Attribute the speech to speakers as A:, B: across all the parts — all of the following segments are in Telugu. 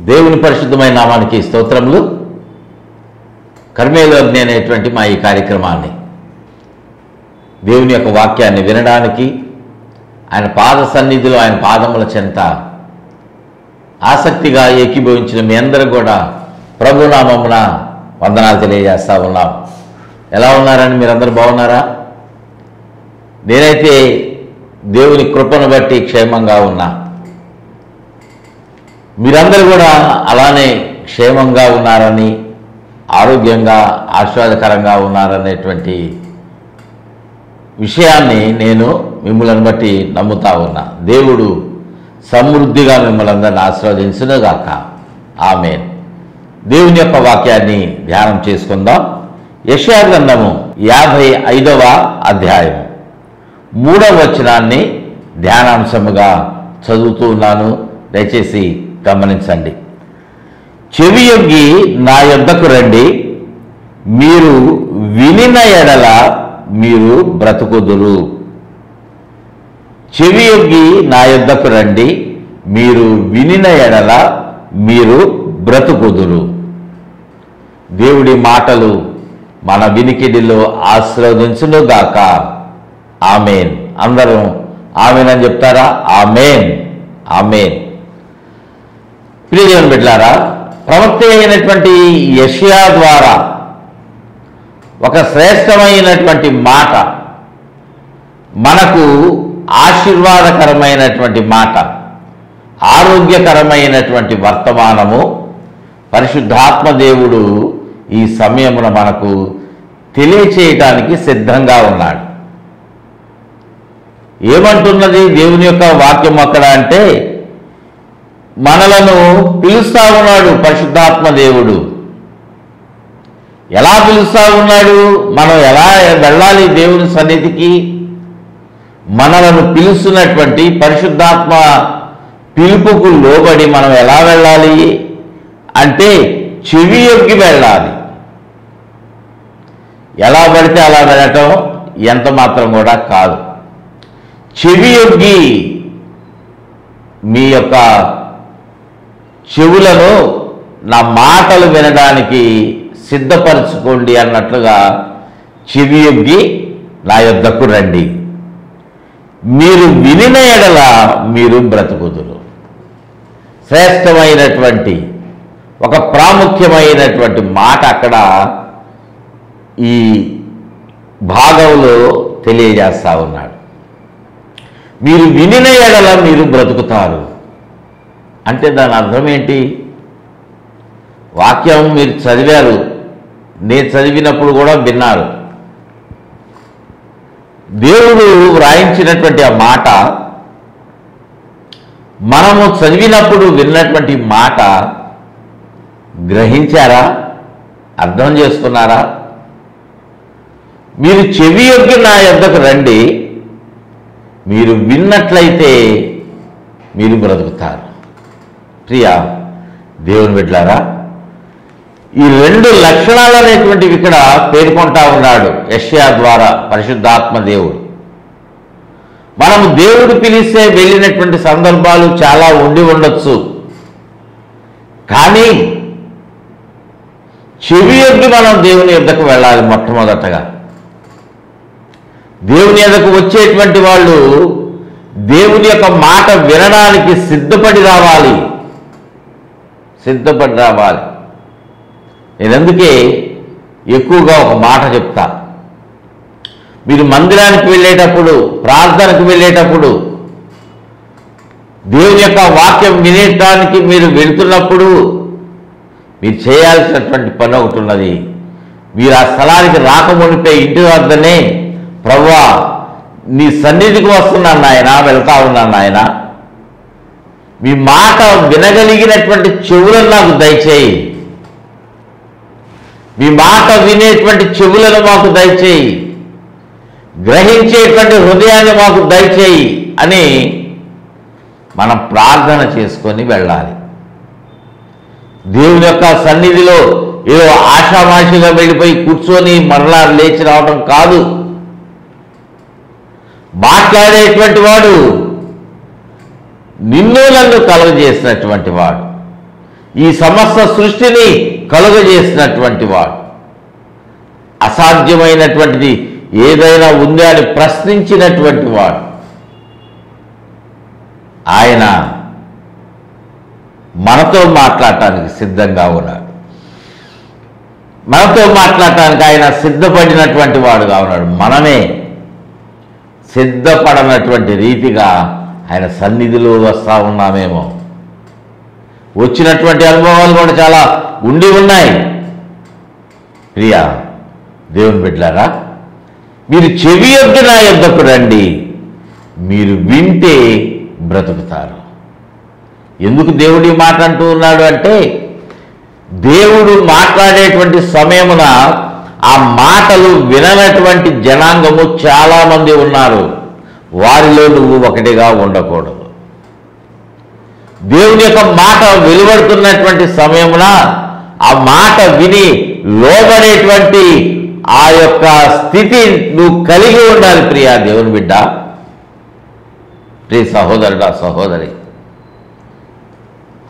A: దేవుని పరిశుద్ధమైన నామానికి స్తోత్రములు. కర్మేలోగ్ని అనేటువంటి మా ఈ కార్యక్రమాన్ని దేవుని యొక్క వాక్యాన్ని వినడానికి ఆయన పాద సన్నిధిలో ఆయన పాదముల చెంత ఆసక్తిగా ఏకీభవించిన మీ అందరూ కూడా ప్రభునామమున వందనాలు తెలియజేస్తూ ఉన్నాం. ఎలా ఉన్నారని మీరందరూ బాగున్నారా? నేనైతే దేవుని కృపను బట్టి క్షేమంగా ఉన్నా. మీరందరూ కూడా అలానే క్షేమంగా ఉన్నారని, ఆరోగ్యంగా ఆహ్లాదకరంగా ఉన్నారనేటువంటి విషయాన్ని నేను మిమ్మల్ని బట్టి నమ్ముతా ఉన్నా. దేవుడు సమృద్ధిగా మిమ్మల్ని అందరిని ఆశీర్వదించునుగాక. ఆమేన్. దేవుని యొక్క వాక్యాన్ని ధ్యానం చేసుకుందాం. యెషయా గ్రంథము 55వ అధ్యాయం 3వ వచనాన్ని ధ్యానాంశముగా చదువుతూ ఉన్నాను. దయచేసి గమనించండి. చెవియొగ్గి నా యొద్దకు రండి, మీరు వినిన ఎడల మీరు బ్రతుకుదురు. చెవియొగ్గి నా యొద్దకు రండి, మీరు వినిన ఎడల మీరు బ్రతుకుదురు. దేవుడి మాటలు మన వినికిడిలో ఆశీర్వదించునుగాక. ఆమేన్. అందరూ ఆమేన్ అని చెప్తారా? ఆమేన్, ఆమేన్. ప్రియదేవుని బిడ్డలారా, ప్రవక్త అయినటువంటి యెషయా ద్వారా ఒక శ్రేష్టమైనటువంటి మాట, మనకు ఆశీర్వాదకరమైనటువంటి మాట, ఆరోగ్యకరమైనటువంటి వర్తమానము పరిశుద్ధాత్మ దేవుడు ఈ సమయమున మనకు తెలియచేయటానికి సిద్ధంగా ఉన్నాడు. ఏమంటున్నది దేవుని యొక్క వాక్యం అక్కడ అంటే, మనలను పిలుస్తా ఉన్నాడు పరిశుద్ధాత్మ దేవుడు. ఎలా పిలుస్తా ఉన్నాడు? మనం ఎలా వెళ్ళాలి దేవుని సన్నిధికి? మనలను పిలుస్తున్నటువంటి పరిశుద్ధాత్మ పిలుపుకు లోబడి మనం ఎలా వెళ్ళాలి అంటే, చెవియొగ్గి వెళ్ళాలి. ఎలా పడితే అలా వెళ్ళటం ఎంత మాత్రం కూడా కాదు. చెవియొగ్గి మీ యొక్క చెవులను నా మాటలు వినడానికి సిద్ధపరచుకోండి అన్నట్లుగా చెవియొగ్గి నా యొద్దకు రండి, మీరు వినిన ఎడల మీరు బ్రతుకుదురు. శ్రేష్టమైనటువంటి ఒక ప్రాముఖ్యమైనటువంటి మాట అక్కడ ఈ భాగంలో తెలియజేస్తా ఉన్నాడు. మీరు వినిన ఎడల మీరు బ్రతుకుతారు అంటే దాని అర్థం ఏంటి? వాక్యం మీరు చదివారు, నేను చదివినప్పుడు కూడా విన్నారు. దేవుడు వ్రాయించినటువంటి ఆ మాట మనము చదివినప్పుడు విన్నటువంటి మాట గ్రహించారా? అర్థం చేసుకున్నారా? మీరు చెవియొగ్గి నా యొద్దకు రండి, మీరు విన్నట్లయితే మీరు బ్రతుకుతారు. ప్రియా దేవుని బిడ్డలారా, ఈ రెండు లక్షణాలు అనేటువంటివి ఇక్కడ పేర్కొంటా ఉన్నాడు యెషయా ద్వారా పరిశుద్ధాత్మ దేవుడు. మనము దేవుడు పిలిస్తే వెళ్ళినటువంటి సందర్భాలు చాలా ఉండి ఉండొచ్చు, కానీ చెవియొగ్గి మనం దేవుని యొద్దకు వెళ్ళాలి. మొట్టమొదటగా దేవుని యొద్దకు వచ్చేటువంటి వాళ్ళు దేవుని యొక్క మాట వినడానికి సిద్ధపడి రావాలి. నేను అందుకే ఎక్కువగా ఒక మాట చెప్తా. మీరు మందిరానికి వెళ్ళేటప్పుడు, ప్రార్థనకు వెళ్ళేటప్పుడు, దేవుని యొక్క వాక్యం వినేటానికి మీరు వెళ్తున్నప్పుడు మీరు చేయాల్సినటువంటి పని ఒకటి ఉన్నది. మీరు ఆ స్థలానికి రాకమునిపే ఇంటి వద్దనే, ప్రభువా నీ సన్నిధికి వస్తున్నాను నాయన, వెళ్తా ఉన్నాను నాయన, మీ మాట వినగలిగినటువంటి చెవులను నాకు దయచేయి, మీ మాట వినేటువంటి చెవులను మాకు దయచేయి, గ్రహించేటువంటి హృదయాన్ని మాకు దయచేయి అని మనం ప్రార్థన చేసుకొని వెళ్ళాలి. దేవుని యొక్క సన్నిధిలో ఏదో ఆషామాషిగా వెళ్ళిపోయి కూర్చొని మరలా లేచి రావడం కాదు. మాట్లాడేటువంటి వాడు నిన్ను నన్ను కలుగజేసినటువంటి వాడు. ఈ సమస్త సృష్టిని కలుగజేసినటువంటి వాడు, అసాధ్యమైనటువంటిది ఏదైనా ఉందా అని ప్రశ్నించినటువంటి వాడు ఆయన మనతో మాట్లాడటానికి సిద్ధంగా ఉన్నాడు. మనతో మాట్లాడటానికి ఆయన సిద్ధపడినటువంటి వాడుగా ఉన్నాడు. మనమే సిద్ధపడనటువంటి రీతిగా ఆయన సన్నిధిలో వస్తూ ఉన్నామేమో. వచ్చినటువంటి అనుభవాలు కూడా చాలా ఉండి ఉన్నాయి. ప్రియా దేవుని బిడ్డలారా, మీరు చెవి యొద్దు నా యొద్దకు రండి, మీరు వింటే బ్రతుకుతారు. ఎందుకు దేవుడు ఈ మాట అంటూ ఉన్నాడు అంటే, దేవుడు మాట్లాడేటువంటి సమయమున ఆ మాటలు విననటువంటి జనాంగము చాలామంది ఉన్నారు. వారిలో నువ్వు ఒకటిగా ఉండకూడదు. దేవుని యొక్క మాట వెలువడుతున్నటువంటి సమయమున ఆ మాట విని లోబడేటువంటి ఆ యొక్క స్థితి నువ్వు కలిగి ఉండాలి. ప్రియా దేవుని బిడ్డ, ప్రియ సహోదరుడా సహోదరి,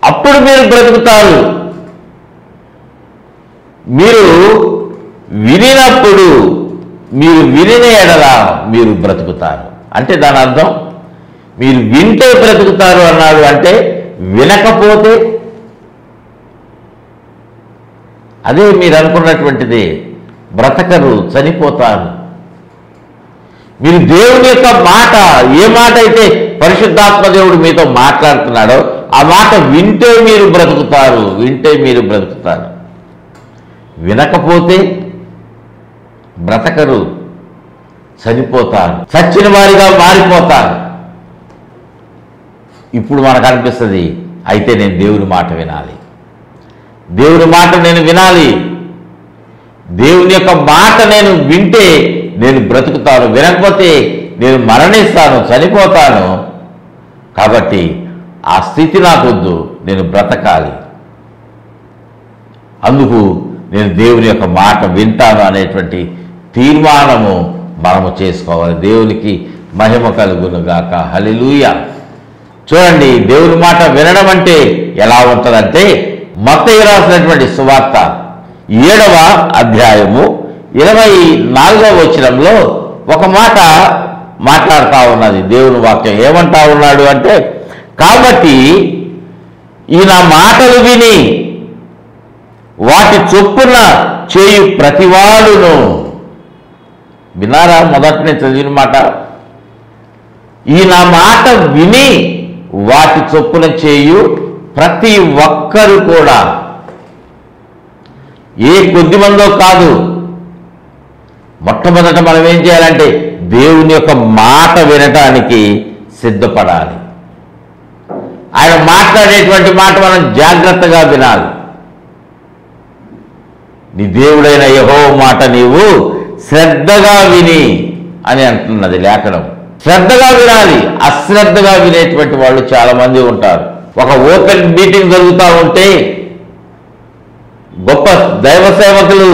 A: అప్పుడు మీరు బ్రతుకుతారు. మీరు వినినప్పుడు, మీరు వినిన ఎడల మీరు బ్రతుకుతారు. అంటే దాని అర్థం మీరు వింటే బ్రతుకుతారు అన్నాడు. అంటే వినకపోతే అదే మీరు అనుకున్నటువంటిది, బ్రతకరు, చనిపోతారు. మీరు దేవుని యొక్క మాట, ఏ మాట అయితే పరిశుద్ధాత్మ దేవుడు మీతో మాట్లాడుతున్నాడో ఆ మాట వింటే మీరు బ్రతుకుతారు, వింటే మీరు బ్రతుకుతారు. వినకపోతే బ్రతకరు, చనిపోతారు, చచ్చిన వారిగా మారిపోతారు. ఇప్పుడు మనకు అనిపిస్తుంది, అయితే నేను దేవుని మాట వినాలి, దేవుని మాట నేను వినాలి, దేవుని యొక్క మాట నేను వింటే నేను బ్రతుకుతాను, వినకపోతే నేను మరణిస్తాను, చనిపోతాను. కాబట్టి ఆ స్థితి నాకొద్దు, నేను బ్రతకాలి. అందుకు నేను దేవుని యొక్క మాట వింటాను అనేటువంటి తీర్మానము మనము చేసుకోవాలి. దేవునికి మహిమ కలుగును గాక. హల్లెలూయా. చూడండి, దేవుని మాట వినడం అంటే ఎలా ఉంటుందంటే, మత్తయి రాసినటువంటి సువార్త 7వ అధ్యాయము 24వ వచనంలో ఒక మాట మాట్లాడుతూ ఉన్నది. దేవుని వాక్యం ఏమంటా ఉన్నాడు అంటే, కాబట్టి ఈ నా మాటలు విని వాటి చొప్పున చేయు ప్రతివాడును. విన్నారా? మొదటనే చదివిన మాట, ఈ నా మాట విని వాటి చొప్పున చేయు ప్రతి ఒక్కరు కూడా, ఏ కొద్ది మందో కాదు. మొట్టమొదట మనం ఏం చేయాలంటే దేవుని యొక్క మాట వినటానికి సిద్ధపడాలి. ఆయన మాట్లాడేటువంటి మాట మనం జాగ్రత్తగా వినాలి. నీ దేవుడైన యెహోవా మాట నీవు శ్రద్ధగా విని అని అంటున్నది లేఖనం. శ్రద్ధగా వినాలి. అశ్రద్ధగా వినేటువంటి వాళ్ళు చాలామంది ఉంటారు. ఒక ఓపెన్ మీటింగ్ జరుగుతూ ఉంటే గొప్ప దైవ సేవకులు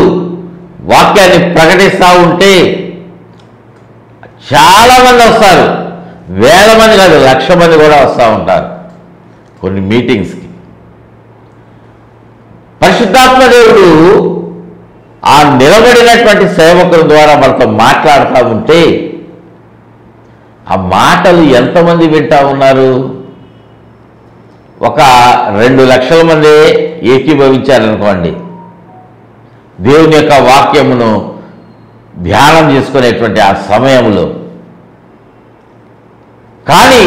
A: వాక్యాన్ని ప్రకటిస్తూ ఉంటే చాలామంది వస్తారు. వేల మంది కాదు, 1,00,000 మంది కూడా వస్తూ ఉంటారు కొన్ని మీటింగ్స్కి. పరిశుద్ధాత్మ దేవుడు ఆ నిలబడినటువంటి సేవకుల ద్వారా మనతో మాట్లాడుతూ ఉంటే ఆ మాటలు ఎంతమంది వింటా ఉన్నారు? ఒక 2,00,000 మంది ఏకీభవించారనుకోండి దేవుని యొక్క వాక్యమును ధ్యానం చేసుకునేటువంటి ఆ సమయంలో. కానీ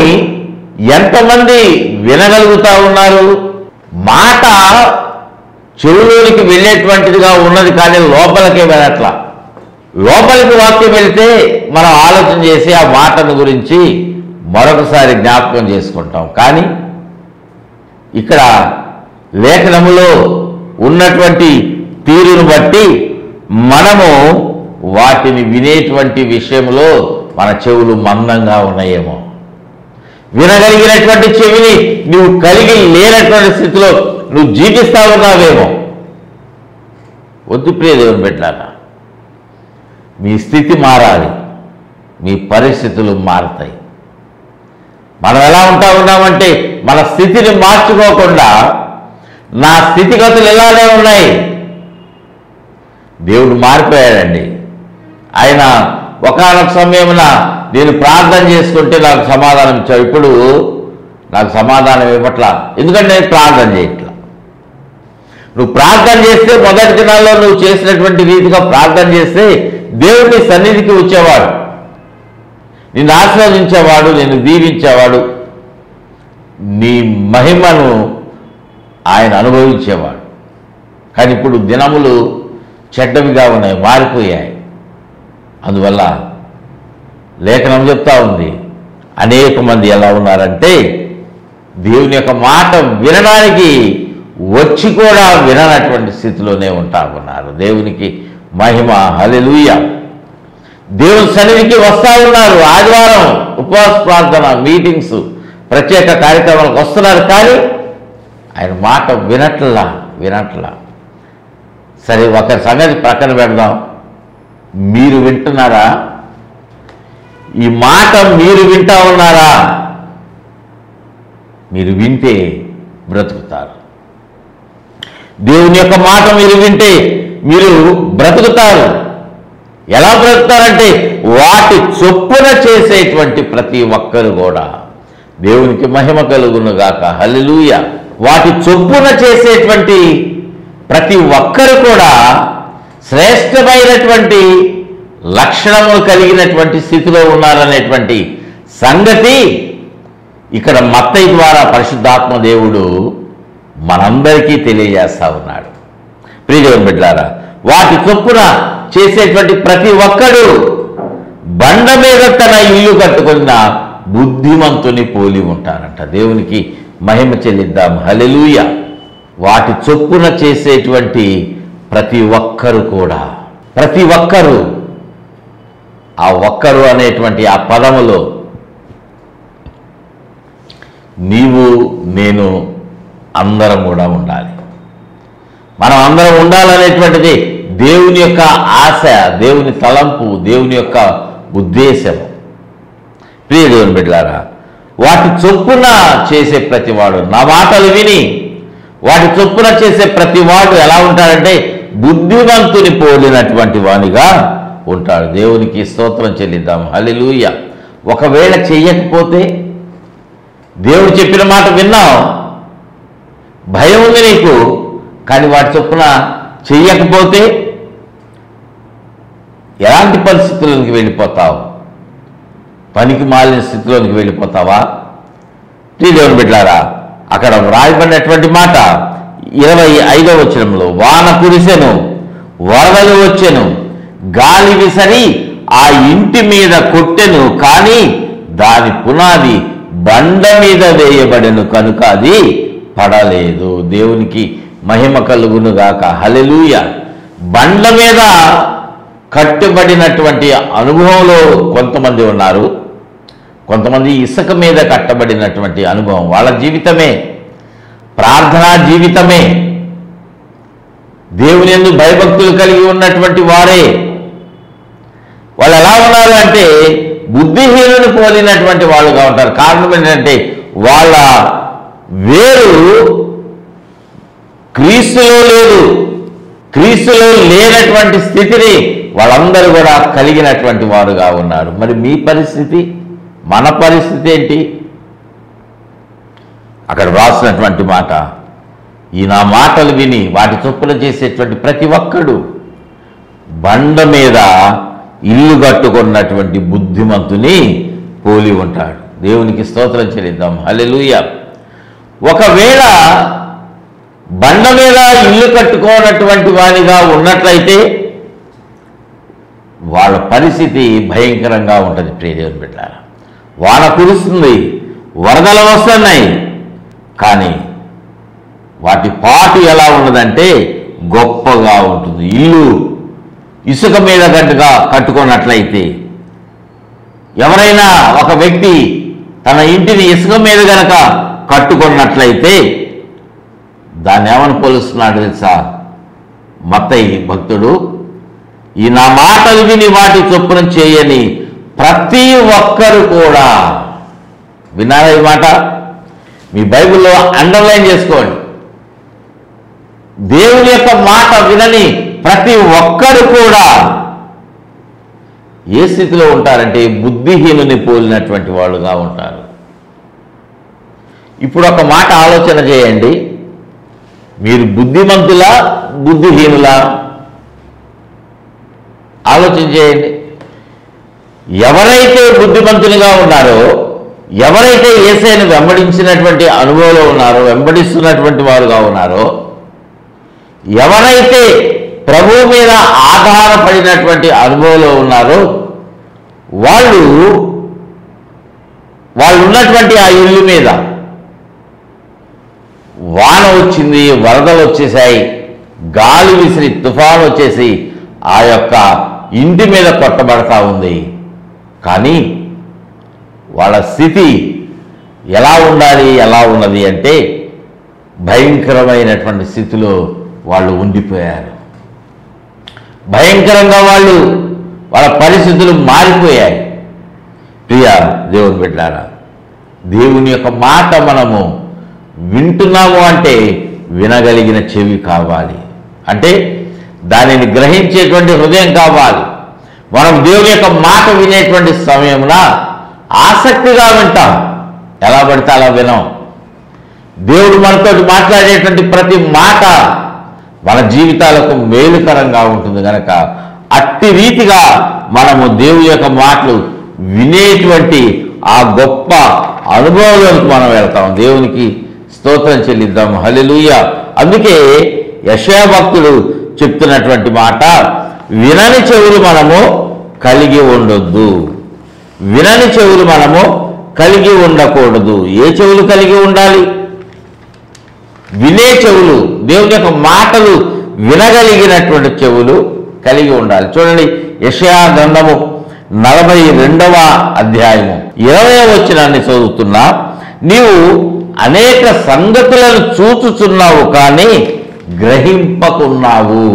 A: ఎంతమంది వినగలుగుతా ఉన్నారు? మాట చెవులోనికి వెళ్ళేటువంటిదిగా ఉన్నది, కానీ లోపలికే వెళ్ళట్లా. లోపలికి వాక్యం వెళితే మనం ఆలోచన చేసి ఆ మాటను గురించి మరొకసారి జ్ఞాపకం చేసుకుంటాం. కానీ ఇక్కడ లేఖనములో ఉన్నటువంటి తీరును బట్టి మనము వాటిని వినేటువంటి విషయంలో మన చెవులు మందంగా ఉన్నాయేమో. వినగలిగినటువంటి చెవిని నువ్వు కలిగి లేనటువంటి స్థితిలో నువ్వు జీవిస్తా ఉన్నావేమో. వద్దు ప్రియ దేవుని బిడ్డలారా, మీ స్థితి మారాలి, మీ పరిస్థితులు మారుతాయి. మనం ఎలా ఉంటా ఉన్నామంటే మన స్థితిని మార్చుకోకుండా నా స్థితిగతులు ఇలానే ఉన్నాయి. దేవుడు మారిపోయాడండి. ఆయన ఒకానొక సమయమున నేను ప్రార్థన చేసుకుంటే నాకు సమాధానం ఇచ్చావు. ఇప్పుడు నాకు సమాధానం ఇవ్వట్లా. ఎందుకంటే నేను ప్రార్థన చేయట్లా. నువ్వు ప్రార్థన చేస్తే మొదటి దినాల్లో నువ్వు చేసినటువంటి రీతిగా ప్రార్థన చేస్తే దేవుడి సన్నిధికి వచ్చేవాడు, నిన్ను ఆశీర్వదించేవాడు, నిన్ను దీవించేవాడు, నీ మహిమను ఆయన అనుభవించేవాడు. కానీ ఇప్పుడు దినములు చెడ్డవిగా ఉన్నాయి, మారిపోయాయి. అందువల్ల లేఖనం చెప్తా ఉంది, అనేక మంది ఎలా ఉన్నారంటే దేవుని యొక్క మాట వినడానికి వచ్చి కూడా విననటువంటి స్థితిలోనే ఉంటా ఉన్నారు. దేవునికి మహిమ, హల్లెలూయా. దేవుని సన్నిధికి వస్తూ ఉన్నారు, ఆదివారం ఉపవాస ప్రార్థన, మీటింగ్స్, ప్రత్యేక కార్యక్రమాలకు వస్తున్నారు, కానీ ఆయన మాట వినట్లా. సరే, ఒక సంగతి ప్రక్కన పెడదాం. మీరు వింటున్నారా? ఈ మాట మీరు వింటా ఉన్నారా? మీరు వింటే బ్రతుకుతారు. దేవుని యొక్క మాట మీరు వింటే మీరు బ్రతుకుతారు. ఎలా బ్రతుకుతారంటే వాటి చొప్పున చేసేటువంటి ప్రతి ఒక్కరు కూడా, దేవునికి మహిమ కలుగునుగాక, హల్లెలూయా. వాటి చొప్పున చేసేటువంటి ప్రతి ఒక్కరు కూడా శ్రేష్టమైనటువంటి లక్షణములు కలిగినటువంటి స్థితిలో ఉన్నారనేటువంటి సంగతి ఇక్కడ మత్తయి ద్వారా పరిశుద్ధాత్మ దేవుడు మనందరికీ తెలియజేస్తా ఉన్నాడు. ప్రియదేవుని బిడ్డలారా, వాటి చొప్పున చేసేటువంటి ప్రతి ఒక్కడు బండ మీద తన ఇల్లు కట్టుకున్న బుద్ధిమంతుని పోలి ఉంటారంట. దేవునికి మహిమ చెల్లిద్దాం, హల్లెలూయా. వాటి చొప్పున చేసేటువంటి ప్రతి ఒక్కరు కూడా, ప్రతి ఒక్కరు, ఆ ఒక్కరు అనేటువంటి ఆ పదములో నీవు నేను అందరం కూడా ఉండాలి. మనం అందరం ఉండాలనేటువంటిది దేవుని యొక్క ఆశ, దేవుని తలంపు, దేవుని యొక్క ఉద్దేశం. ప్రియ దేవుని బిడ్డలారా, వాటి చొప్పున చేసే ప్రతివాడు, నా మాటలు విని వాటి చొప్పున చేసే ప్రతివాడు ఎలా ఉంటాడంటే బుద్ధిమంతుని పోలినటువంటి వానిగా ఉంటాడు. దేవునికి స్తోత్రం చెల్లిద్దాం, హల్లెలూయా. ఒకవేళ చెయ్యకపోతే, దేవుడు చెప్పిన మాట విన్నావు, భయం ఉంది నీకు, కానీ వాటి చొప్పున చెయ్యకపోతే ఎలాంటి పరిస్థితుల్లోకి వెళ్ళిపోతావు? పనికి మాలిన స్థితిలోనికి వెళ్ళిపోతావా? దేవుని బిడ్డలారా, అక్కడ రాయబడినటువంటి మాట 25వ వచనంలో, వాన కురిసెను, వరదలు వచ్చెను, గాలి విసరి ఆ ఇంటి మీద కొట్టెను, కానీ దాని పునాది బండ మీద వేయబడెను కనుక అది పడలేదు. దేవునికి మహిమ కలుగునుగాక, హల్లెలూయా. బండ మీద కట్టబడినటువంటి అనుభవంలో కొంతమంది ఉన్నారు, కొంతమంది ఇసుక మీద కట్టబడినటువంటి అనుభవం. వాళ్ళ జీవితమే ప్రార్థనా జీవితమే, దేవుని యందు భయభక్తులు కలిగి ఉన్నటువంటి వారే. వాళ్ళు ఎలా ఉన్నారు అంటే బుద్ధిహీనుని పోలినటువంటి వాళ్ళుగా ఉంటారు. కారణం ఏంటంటే వాళ్ళ వేరు క్రీస్తులో లేదు, క్రీస్తులో లేనటువంటి స్థితిని వాళ్ళందరూ కూడా కలిగినటువంటి వారుగా ఉన్నారు. మరి మీ పరిస్థితి, మన పరిస్థితి ఏంటి? అక్కడ రాసినటువంటి మాట, ఈ నా మాటలు విని వాటి చొప్పున చేసేటువంటి ప్రతి ఒక్కడు బండ మీద ఇల్లు కట్టుకున్నటువంటి బుద్ధిమంతుని పోలి ఉంటాడు. దేవునికి స్తోత్రం చెల్లిద్దాం, హల్లెలూయా. ఒకవేళ బండ మీద ఇల్లు కట్టుకోనటువంటి వానిగా ఉన్నట్లయితే వాళ్ళ పరిస్థితి భయంకరంగా ఉంటుంది. ప్రియదేవుని బిడ్డలారా, వాన కురుస్తుంది, వరదలు వస్తున్నాయి, కానీ వాటి పాటు ఎలా ఉన్నదంటే గొప్పగా ఉంటుంది. ఇల్లు ఇసుక మీద గట్టుగా కట్టుకున్నట్లయితే, ఎవరైనా ఒక వ్యక్తి తన ఇంటిని ఇసుక మీద గనక కట్టుకున్నట్లయితే దాన్ని ఏమని పోలుస్తున్నాడు తెలుసా మత్తయి భక్తుడు? ఈ నా మాటలు విని వాటి చొప్పున చేయని ప్రతి ఒక్కరు కూడా. విన్నారా ఈ మాట? మీ బైబిల్లో అండర్లైన్ చేసుకోండి. దేవుని యొక్క మాట వినని ప్రతి ఒక్కరు కూడా ఏ స్థితిలో ఉంటారంటే బుద్ధిహీనుని పోలినటువంటి వాళ్ళుగా ఉంటారు. ఇప్పుడు ఒక మాట ఆలోచన చేయండి, మీరు బుద్ధిమంతులా బుద్ధిహీనులా? ఆలోచన చేయండి. ఎవరైతే బుద్ధిమంతులుగా ఉన్నారో, ఎవరైతే యేసయ్యను వెంబడించినటువంటి అనుభవంలో ఉన్నారో, వెంబడిస్తున్నటువంటి వారుగా ఉన్నారో, ఎవరైతే ప్రభువు మీద ఆధారపడినటువంటి అనుభవంలో ఉన్నారో, వాళ్ళు ఉన్నటువంటి ఆ ఇల్లు మీద వాన వచ్చింది, వరదలు వచ్చేసాయి, గాలి విసిరి తుఫాను వచ్చేసి ఆ యొక్క ఇంటి మీద కొట్టబడతా ఉంది. కానీ వాళ్ళ స్థితి ఎలా ఉండాలి, ఎలా ఉన్నది అంటే భయంకరమైనటువంటి స్థితిలో వాళ్ళు ఉండిపోయారు. భయంకరంగా వాళ్ళ పరిస్థితులు మారిపోయాయి. ప్రియ దేవుని బిడ్డలారా, దేవుని యొక్క మాట మనము వింటున్నాము అంటే వినగలిగిన చెవి కావాలి, అంటే దానిని గ్రహించేటువంటి హృదయం కావాలి. మనం దేవుని యొక్క మాట వినేటువంటి సమయమున ఆసక్తిగా వింటాం, ఎలా పడితే అలా వినం. దేవుడు మనతో మాట్లాడేటువంటి ప్రతి మాట మన జీవితాలకు మేలుకరంగా ఉంటుంది కనుక అట్టి రీతిగా మనము దేవుని యొక్క మాటలు వినేటువంటి ఆ గొప్ప అనుభవంలోకి మనం వెళ్తాం. దేవునికి స్తోత్రం చెల్లిద్దాం. హల్లెలూయా. అందుకే యెషయా భక్తుడు చెప్తున్నటువంటి మాట, వినని చెవులు మనము కలిగి ఉండొద్దు. వినని చెవులు మనము కలిగి ఉండకూడదు. ఏ చెవులు కలిగి ఉండాలి? వినే చెవులు, దేవుని యొక్క మాటలు వినగలిగినటువంటి చెవులు కలిగి ఉండాలి. చూడండి, యెషయా గ్రంథము 42వ అధ్యాయము 20వ వచనాన్ని చదువుతున్నా. నీవు అనేక సంగతులను చూచుచున్నావు కానీ గ్రహింపకున్నావు.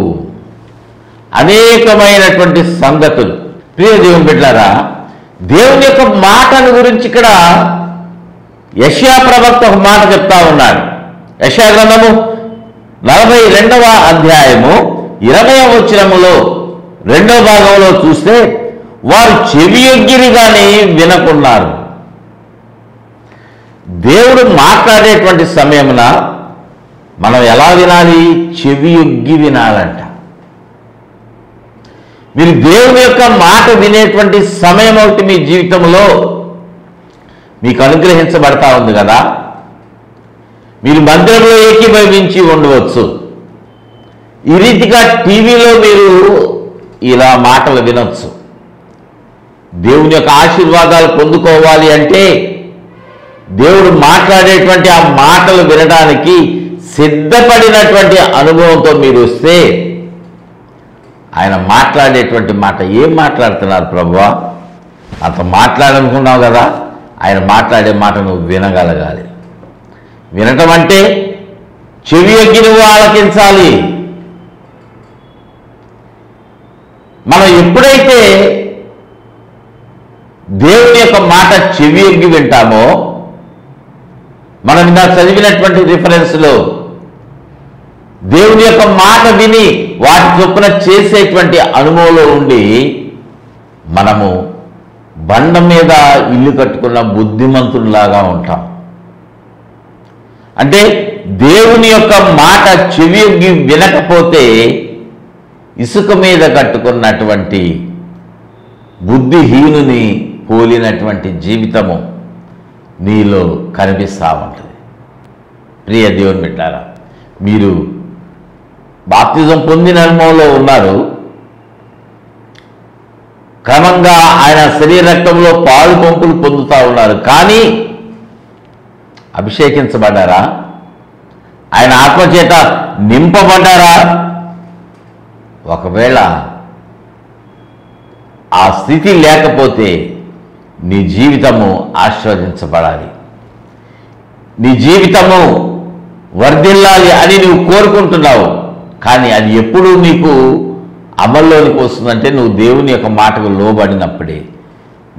A: అనేకమైనటువంటి సంగతులు. ప్రియ దేవుని బిడ్డలారా, దేవుని యొక్క మాటను గురించి ఇక్కడ యెషయా ప్రవక్త ఒక మాట చెప్తా ఉన్నాడు. యెషయా గ్రంథము 42వ అధ్యాయము 20వ వచనములో 2వ భాగంలో చూస్తే, వారు చెవియొగ్గిరి కానీ వినకున్నారు. దేవుడు మాట్లాడేటువంటి సమయమున మనం ఎలా వినాలి? చెవియొగ్గి వినాలంట. మీరు దేవుని యొక్క మాట వినేటువంటి సమయం ఒకటి మీ జీవితంలో మీకు అనుగ్రహించబడతా ఉంది కదా. మీరు మందిరంలో ఏకీభవించి ఉండవచ్చు. ఈ రీతిగా టీవీలో మీరు ఇలా మాటలు వినొచ్చు. దేవుని యొక్క ఆశీర్వాదాలు పొందుకోవాలి అంటే దేవుడు మాట్లాడేటువంటి ఆ మాటలు వినడానికి సిద్ధపడినటువంటి అనుభవంతో మీరు వస్తే, ఆయన మాట్లాడేటువంటి మాట ఏం మాట్లాడుతున్నారు ప్రభువా? అంత మాట్లాడనుకున్నావు కదా, ఆయన మాట్లాడే మాట నువ్వు వినగలగాలి. వినటం అంటే చెవి ఎక్కి నువ్వు ఆలకించాలి. మనం ఎప్పుడైతే దేవుని యొక్క మాట చెవి ఎక్కి వింటామో, మనం ఇందాక చదివినటువంటి రిఫరెన్స్లో దేవుని యొక్క మాట విని వాటి చొప్పున చేసేటువంటి అనుభవంలో ఉండి మనము బండ మీద ఇల్లు కట్టుకున్న బుద్ధిమంతుల్లాగా ఉంటాం. అంటే దేవుని యొక్క మాట చెవి ఎగ్గి వినకపోతే ఇసుక మీద కట్టుకున్నటువంటి బుద్ధిహీనుని పోలినటువంటి జీవితము నీలో కనిపిస్తూ ఉంటుంది. ప్రియ దేవుని బిడ్డలారా, మీరు బాప్తిజం పొందిన అనుభవంలో ఉన్నారు. క్రమంగా ఆయన శరీర రక్తంలో పాలు పంపులు పొందుతూ ఉన్నారు. కానీ అభిషేకించబడ్డారా? ఆయన ఆత్మచేత నింపబడ్డారా? ఒకవేళ ఆ స్థితి లేకపోతే నీ జీవితము ఆశీర్వదించబడాలి, నీ జీవితము వర్ధిల్లాలి అని నువ్వు కోరుకుంటున్నావు. కానీ అది ఎప్పుడు నీకు అమల్లోనికి వస్తుందంటే నువ్వు దేవుని యొక్క మాటకు లోబడినప్పుడే.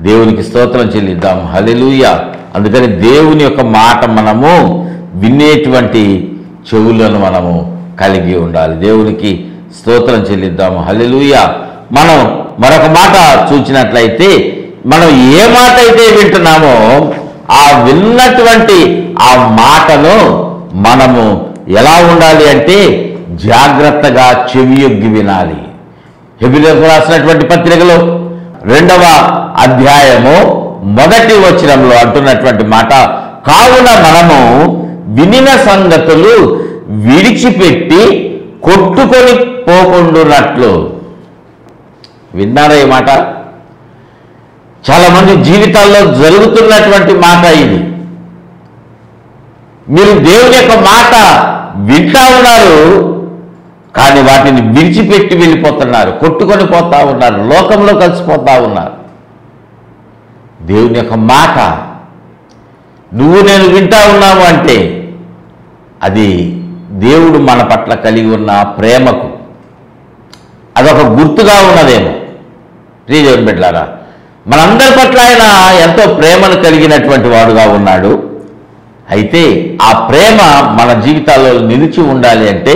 A: దేవునికి స్తోత్రం చెల్లిద్దాం. హల్లెలూయా. అందుకని దేవుని యొక్క మాట మనము వినేటువంటి చెవులను మనము కలిగి ఉండాలి. దేవునికి స్తోత్రం చెల్లిద్దాము. హల్లెలూయా. మనం మరొక మాట చూసినట్లయితే, మనం ఏ మాట అయితే వింటున్నామో ఆ విన్నటువంటి ఆ మాటను మనము ఎలా ఉండాలి అంటే జాగ్రత్తగా చెవియొగ్గి వినాలి. హెబ్రీయులకు రాసినటువంటి పత్రికలో 2వ అధ్యాయము 1వ వచనంలో అంటున్నటువంటి మాట, కావున మనము వినిన సంగతులు విడిచిపెట్టి కొట్టుకొని పోకుండునట్లు. విన్నారా ఈ మాట? చాలా మంది జీవితాల్లో జరుగుతున్నటువంటి మాట ఇది. మీరు దేవుని యొక్క మాట వింటా ఉన్నారు, కానీ వాటిని విడిచిపెట్టి వెళ్ళిపోతున్నారు, కొట్టుకొని పోతా ఉన్నారు, లోకంలో కలిసిపోతా ఉన్నారు. దేవుని యొక్క మాట నువ్వు నేను వింటా ఉన్నావు అంటే అది దేవుడు మన పట్ల కలిగి ఉన్న ప్రేమకు అదొక గుర్తుగా ఉన్నదేమో. దేవుని బిడ్డలారా, మనందరి పట్ల ఆయన ఎంతో ప్రేమను కలిగినటువంటి వాడుగా ఉన్నాడు. అయితే ఆ ప్రేమ మన జీవితాల్లో నిలిచి ఉండాలి అంటే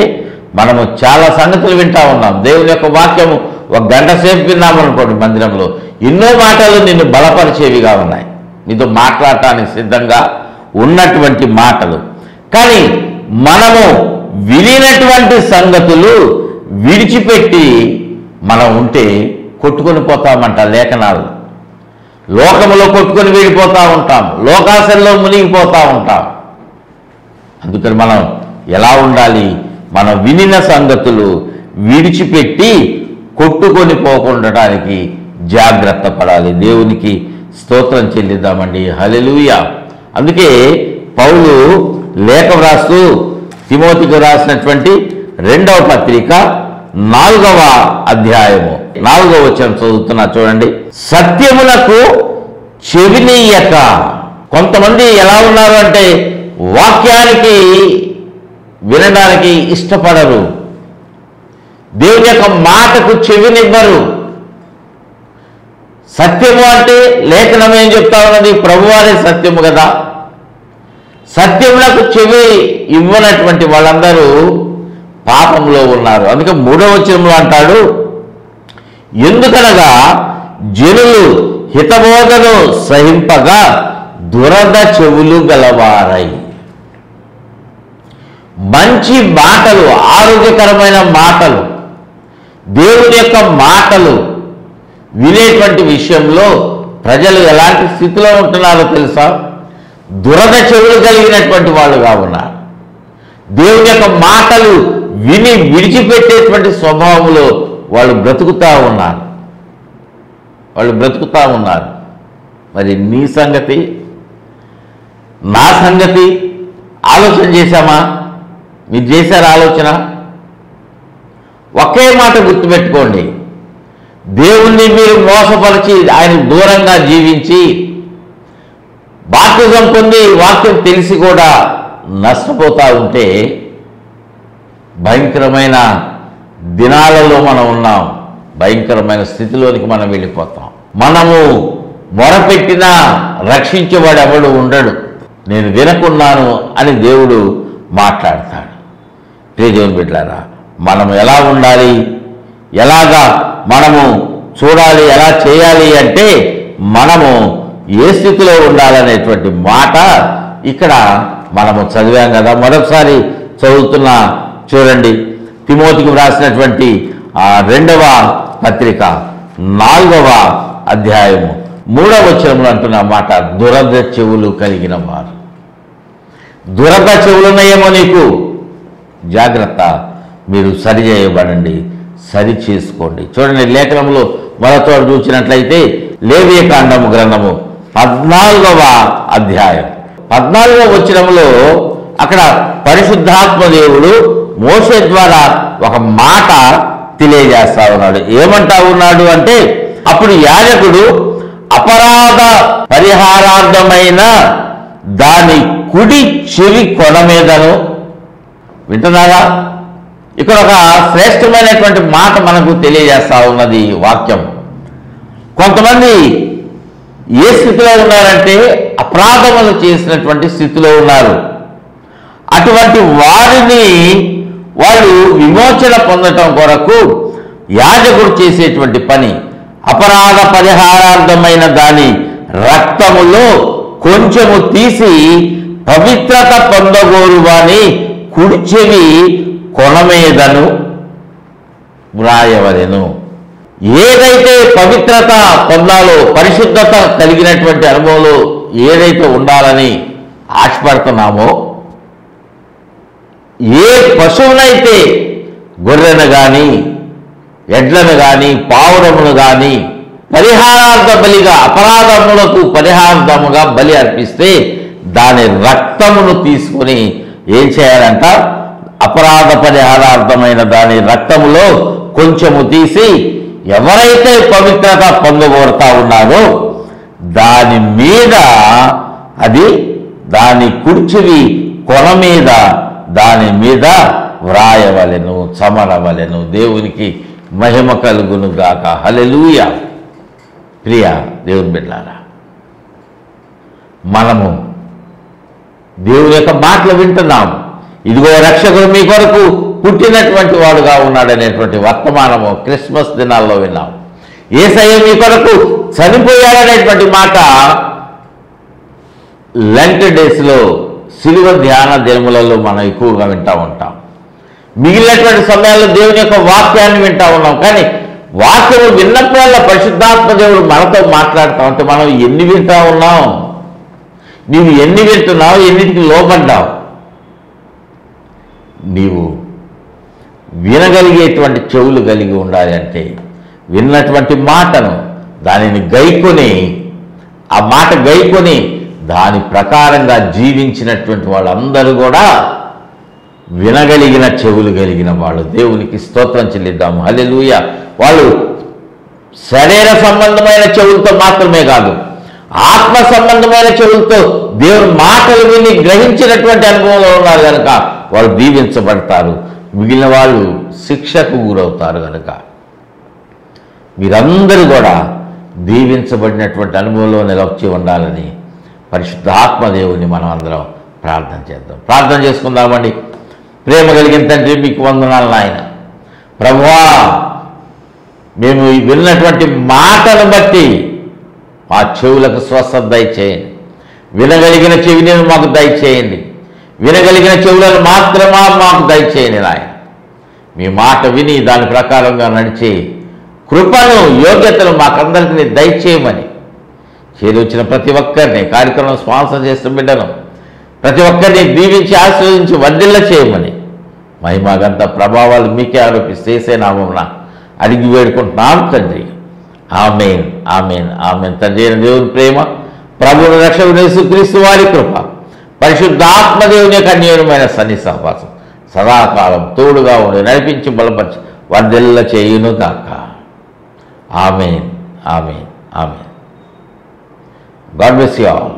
A: మనము చాలా సంగతులు వింటా ఉన్నాం. దేవుని యొక్క వాక్యము 1 గంట సేపు విన్నామనుకోండి, మందిరంలో ఎన్నో మాటలు నిన్ను బలపరిచేవిగా ఉన్నాయి, నీతో మాట్లాడటానికి సిద్ధంగా ఉన్నటువంటి మాటలు. కానీ మనము వినినటువంటి సంగతులు విడిచిపెట్టి మనం ఉంటే కొట్టుకొని పోతామంట లేఖనాలు. లోకములో కొట్టుకొని వెళ్ళిపోతూ ఉంటాం, లోకాశల్లో మునిగిపోతూ ఉంటాం. అందుకని మనం ఎలా ఉండాలి? మనం వినిన సంగతులు విడిచిపెట్టి కొట్టుకొని పోకుండటానికి జాగ్రత్త పడాలి. దేవునికి స్తోత్రం చెల్లిద్దామండి. హల్లెలూయా. అందుకే పౌలు లేఖ వ్రాస్తూ తిమోతికి రాసినటువంటి 2వ పత్రిక 4వ అధ్యాయము 4వ వచనం చదువుతున్నా చూడండి. సత్యమునకు చెవినీయక. కొంతమంది ఎలా ఉన్నారు అంటే వాక్యానికి వినడానికి ఇష్టపడరు, దేవుని యొక్క మాటకు చెవినివ్వరు. సత్యము అంటే లేఖనం ఏం చెప్తా ఉన్నది? ప్రభువారే సత్యము కదా. సత్యములకు చెవి ఇవ్వనటువంటి వాళ్ళందరూ పాపంలో ఉన్నారు. అందుకే 3వ వచనంలో అంటాడు, ఎందుకనగా జనులు హితబోధను సహింపగా దురద చెవులు గలవారై. మంచి మాటలు, ఆరోగ్యకరమైన మాటలు, దేవుని యొక్క మాటలు వినేటువంటి విషయంలో ప్రజలు ఎలాంటి స్థితిలో ఉంటున్నారో తెలుసా? దురద చెవులు కలిగినటువంటి వాళ్ళుగా ఉన్నారు. దేవుని యొక్క మాటలు విని విడిచిపెట్టేటువంటి స్వభావంలో వాళ్ళు బ్రతుకుతూ ఉన్నారు. మరి నీ సంగతి, నా సంగతి ఆలోచన చేశామా? మీరు చేశారు ఆలోచన? ఒకే మాట గుర్తుపెట్టుకోండి, దేవుణ్ణి మీరు మోసపరిచి ఆయన దూరంగా జీవించి బాప్తిజం పొంది వాక్యం తెలిసి కూడా నష్టపోతూ ఉంటే భయంకరమైన దినాలలో మనం ఉన్నాం, భయంకరమైన స్థితిలోనికి మనం వెళ్ళిపోతాం. మనము మొరపెట్టినా రక్షించేవాడు ఎవడు ఉండడు. నేను వినకున్నాను అని దేవుడు మాట్లాడతాడు. దేవుని బిడ్డలారా, మనము ఎలా ఉండాలి, ఎలాగా మనము చూడాలి, ఎలా చేయాలి అంటే మనము ఏ స్థితిలో ఉండాలనేటువంటి మాట ఇక్కడ మనము చదివాం కదా. మరొకసారి చదువుతున్నా చూడండి. తిమోతికి వ్రాసినటువంటి 2వ పత్రిక 4వ అధ్యాయము 3వ వచనంలో అంటున్న మాట, దురద చెవులు కలిగిన వారు. దురద చెవులున్నాయేమో నీకు, జాగ్రత్త, మీరు సరి చేయబడండి, సరి చేసుకోండి. చూడండి, లేఖనంలో మరొక చూసినట్లయితే లేవియ కాండము గ్రంథము 14వ అధ్యాయం 14వ వచనంలో అక్కడ పరిశుద్ధాత్మ దేవుడు మోషే ద్వారా ఒక మాట తెలియజేస్తా ఉన్నాడు. ఏమంటా ఉన్నాడు అంటే, అప్పుడు యాజకుడు అపరాధ పరిహారార్థమైన దాని కుడి చెవి కొన మీదను. వింటున్నారా? ఇక్కడ ఒక శ్రేష్టమైనటువంటి మాట మనకు తెలియజేస్తా ఉన్నది వాక్యం. కొంతమంది ఏ స్థితిలో ఉన్నారంటే అపరాధములు చేసినటువంటి స్థితిలో ఉన్నారు. అటువంటి వారిని వాళ్ళు విమోచన పొందటం కొరకు యాజకుడు చేసేటువంటి పని అపరాధ పరిహారార్థమైన దాని రక్తములో కొంచెము తీసి పవిత్రత పొందగోరు వాని కుడి చెవి కొన మీదను వ్రాయవలెను. ఏదైతే పవిత్రత పొందాలో, పరిశుద్ధత కలిగినటువంటి అనుభవంలో ఏదైతే ఉండాలని ఆశపడుతున్నామో, ఏ పశువునైతే గొర్రెను కానీ ఎడ్లను కానీ పావురమును కానీ పరిహారార్థ బలిగా, అపరాధములకు పరిహారార్థముగా బలి అర్పిస్తే దాని రక్తమును తీసుకొని ఏం చేయాలంట? అపరాధ పరిహారార్థమైన దాని రక్తములో కొంచెము తీసి ఎవరైతే పవిత్రత పొందగోరుతా ఉన్నారో దాని మీద, అది దాని కుడిచివి కొన మీద, దాని మీద వ్రాయవలెను, చమరవలెను. దేవునికి మహిమ కలుగును గాక. హల్లెలూయా. ప్రియ దేవుని బిడ్డలారా, మనము దేవుని యొక్క మాటలు వింటున్నాం. ఇదిగో రక్షకుడు మీ కొరకు పుట్టినటువంటి వాడుగా ఉన్నాడనేటువంటి వర్తమానము క్రిస్మస్ దినాల్లో విన్నాం. యేసయ్య మీ కొరకు చనిపోయాడనేటువంటి మాట లెంట్ డేస్లో, సిలువ ధ్యాన దినములలో మనం ఎక్కువగా వింటూ ఉంటాం. మిగిలినటువంటి సమయాల్లో దేవుని యొక్క వాక్యాన్ని వింటూ ఉన్నాం. కానీ వాక్యము విన్నప్పుడల్లా పరిశుద్ధాత్మ దేవుడు మనతో మాట్లాడుతూ ఉంటే మనం ఎన్ని వింటూ ఉన్నాం? నీవు ఎన్ని వింటున్నావు? ఎన్నిటికి లోబడ్డావు? నీవు వినగలిగేటువంటి చెవులు కలిగి ఉండాలి. అంటే విన్నటువంటి మాటను, దానిని గైకొని, ఆ మాట గైకొని దాని ప్రకారంగా జీవించినటువంటి వాళ్ళందరూ కూడా వినగలిగిన చెవులు కలిగిన వాళ్ళు. దేవునికి స్తోత్రం చెల్లిద్దాము. హల్లెలూయా. వాళ్ళు శరీర సంబంధమైన చెవులతో మాత్రమే కాదు, ఆత్మ సంబంధమైన చెవులతో దేవుని మాటలు విని గ్రహించినటువంటి అనుభవంలో ఉన్నారు కనుక వాళ్ళు దీవించబడతారు. మిగిలిన వాళ్ళు శిక్షకు గురవుతారు. కనుక మీరందరూ కూడా దీవించబడినటువంటి అనుభవంలో నిలవచ్చి ఉండాలని పరిశుద్ధాత్మ దేవుని మనం అందరం ప్రార్థన చేద్దాం. ప్రార్థన చేసుకుందామండి. ప్రేమ కలిగిన తండ్రి, మీకు వందనాలు నాయన. ప్రభువా, మేము విన్నటువంటి మాటను బట్టి మా చెవులకు స్వస్థత దయచేయండి. వినగలిగిన చెవిని మాకు దయచేయండి. వినగలిగిన చెవులను మాత్రమే మాకు దయచేయండి నాయన. మీ మాట విని దాని ప్రకారంగా నడిచే కృపను, యోగ్యతను మాకందరికీ దయచేయమని చేరొచ్చిన ప్రతి ఒక్కరిని, కార్యక్రమం స్పాన్సర్ చేస్తున్న బిడ్డను ప్రతి ఒక్కరిని దీవించి ఆశీర్వదించి వర్ధిల్ల చేయమని మహిమగంత ప్రభావాలు మీకే ఆరోపిస్తే యేసే నామమున అడిగి వేడుకుంటున్నాం తండ్రి. ఆమేన్, ఆమేన్, ఆమేన్. తండ్రి అయిన దేవుని ప్రేమ, ప్రభువును రక్షకుడైన యేసుక్రీస్తు వారి కృప, పరిశుద్ధాత్మ దేవుని యొక్క అన్యోన్యమైన సన్నిధి సహవాసం సదాకాలం తోడుగా ఉండి నడిపించి బలపరిచి వర్ధిల్ల చేయును గాక. Amen, amen, amen. God bless you all.